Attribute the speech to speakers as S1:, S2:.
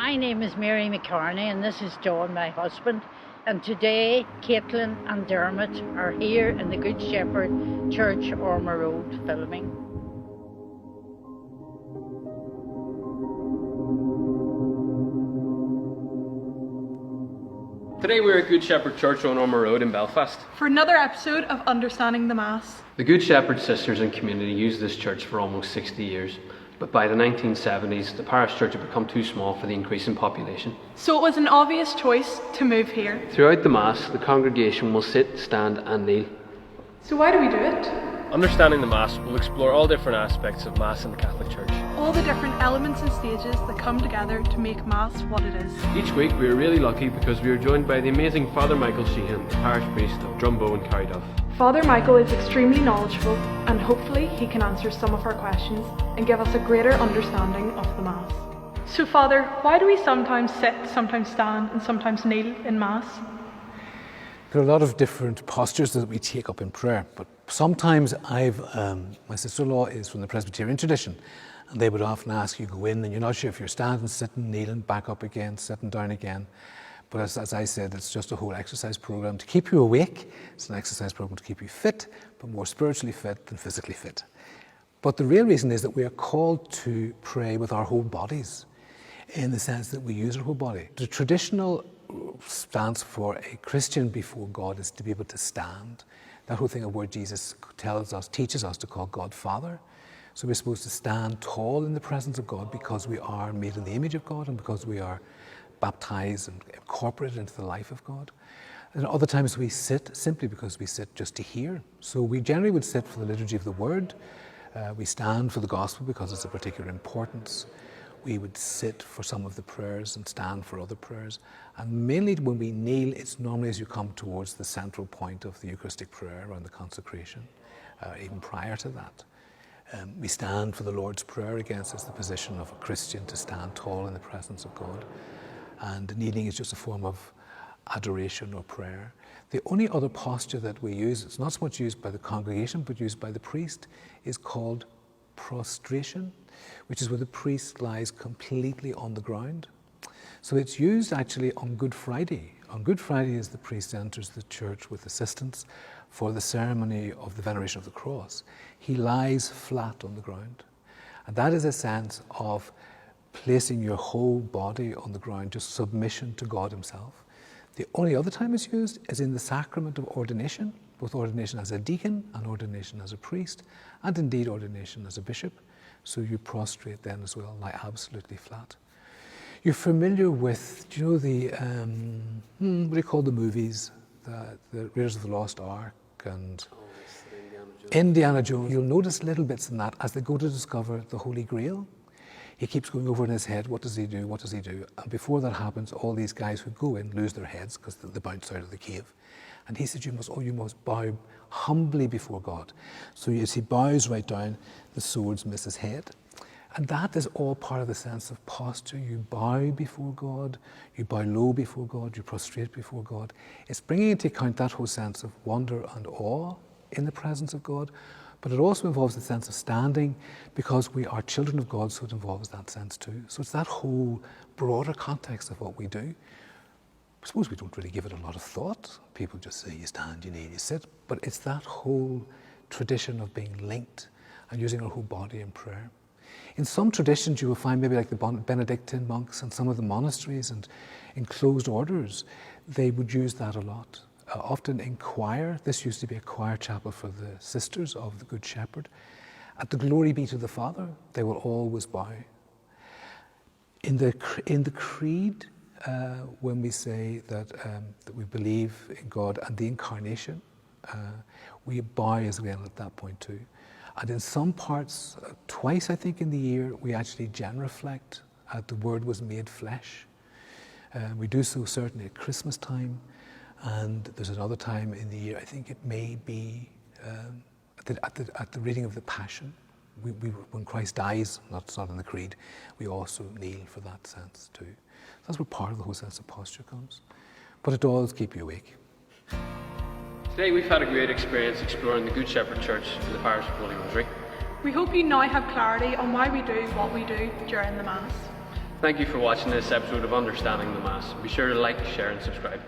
S1: My name is Mary McCarney and this is John, my husband. And today, Caitlin and Dermot are here in the Good Shepherd Church, Ormer Road, filming.
S2: Today we're at Good Shepherd Church on Ormer Road in Belfast.
S3: For another episode of Understanding the Mass.
S2: The Good Shepherd sisters and community used this church for almost 60 years, but by the 1970s the parish church had become too small for the increase in population.
S3: So it was an obvious choice to move here.
S2: Throughout the Mass, the congregation will sit, stand and kneel.
S3: So why do we do it?
S4: Understanding the Mass will explore all different aspects of Mass in the Catholic Church.
S3: All the different elements and stages that come together to make Mass what it is.
S2: Each week we are really lucky because we are joined by the amazing Father Michael Sheehan, the parish priest of Drumbo and Carryduff.
S3: Father Michael is extremely knowledgeable and hopefully he can answer some of our questions and give us a greater understanding of the Mass. So Father, why do we sometimes sit, sometimes stand and sometimes kneel in Mass?
S5: There are a lot of different postures that we take up in prayer, but sometimes my sister-in-law is from the Presbyterian tradition, and they would often ask you go in and you're not sure if you're standing, sitting, kneeling, back up again, sitting down again. But as I said, it's just a whole exercise program to keep you awake. It's an exercise program to keep you fit, but more spiritually fit than physically fit. But the real reason is that we are called to pray with our whole bodies, in the sense that we use our whole body. The traditional stance for a Christian before God is to be able to stand. That whole thing of where Jesus teaches us to call God Father. So we're supposed to stand tall in the presence of God because we are made in the image of God and because we are baptized and incorporated into the life of God. And other times we sit simply because we sit just to hear. So we generally would sit for the liturgy of the Word. We stand for the Gospel because it's of particular importance. We would sit for some of the prayers and stand for other prayers. And mainly when we kneel, it's normally as you come towards the central point of the Eucharistic prayer around the consecration, even prior to that. We stand for the Lord's Prayer. Again, it's the position of a Christian to stand tall in the presence of God. And kneeling is just a form of adoration or prayer. The only other posture that we use, it's not so much used by the congregation, but used by the priest, is called prostration, which is where the priest lies completely on the ground. So it's used actually on Good Friday. On Good Friday, as the priest enters the church with assistants for the ceremony of the veneration of the cross, he lies flat on the ground. And that is a sense of placing your whole body on the ground, just submission to God himself. The only other time it's used is in the sacrament of ordination, both ordination as a deacon and ordination as a priest, and indeed ordination as a bishop. So you prostrate then as well, lie absolutely flat. You're familiar with, do you know the, what do you call the movies? The Raiders of the Lost Ark and Indiana Jones. You'll notice little bits in that as they go to discover the Holy Grail. He keeps going over in his head, what does he do, what does he do? And before that happens, all these guys who go in lose their heads because they bounce out of the cave. And he said, you must bow humbly before God. So as he bows right down, the swords miss his head. And that is all part of the sense of posture. You bow before God, you bow low before God, you prostrate before God. It's bringing into account that whole sense of wonder and awe in the presence of God, but it also involves the sense of standing because we are children of God, so it involves that sense too. So it's that whole broader context of what we do. I suppose we don't really give it a lot of thought. People just say you stand, you kneel, you sit, but it's that whole tradition of being linked and using our whole body in prayer. In some traditions you will find, maybe like the Benedictine monks and some of the monasteries and in closed orders, they would use that a lot. Often in choir, this used to be a choir chapel for the sisters of the Good Shepherd. At the Glory be to the Father, they will always bow. In the Creed, when we say that we believe in God and the Incarnation, we bow as well at that point too. And in some parts, twice I think in the year, we actually genuflect at the Word was made flesh. We do so certainly at Christmas time, and there's another time in the year, I think it may be at the reading of the Passion. When Christ dies, it's not in the Creed, we also kneel for that sense too. So that's where part of the whole sense of posture comes. But it does keep you awake.
S2: Today we've had a great experience exploring the Good Shepherd Church in the parish of Holy Rosary.
S3: We hope you now have clarity on why we do what we do during the Mass.
S2: Thank you for watching this episode of Understanding the Mass. Be sure to like, share and subscribe.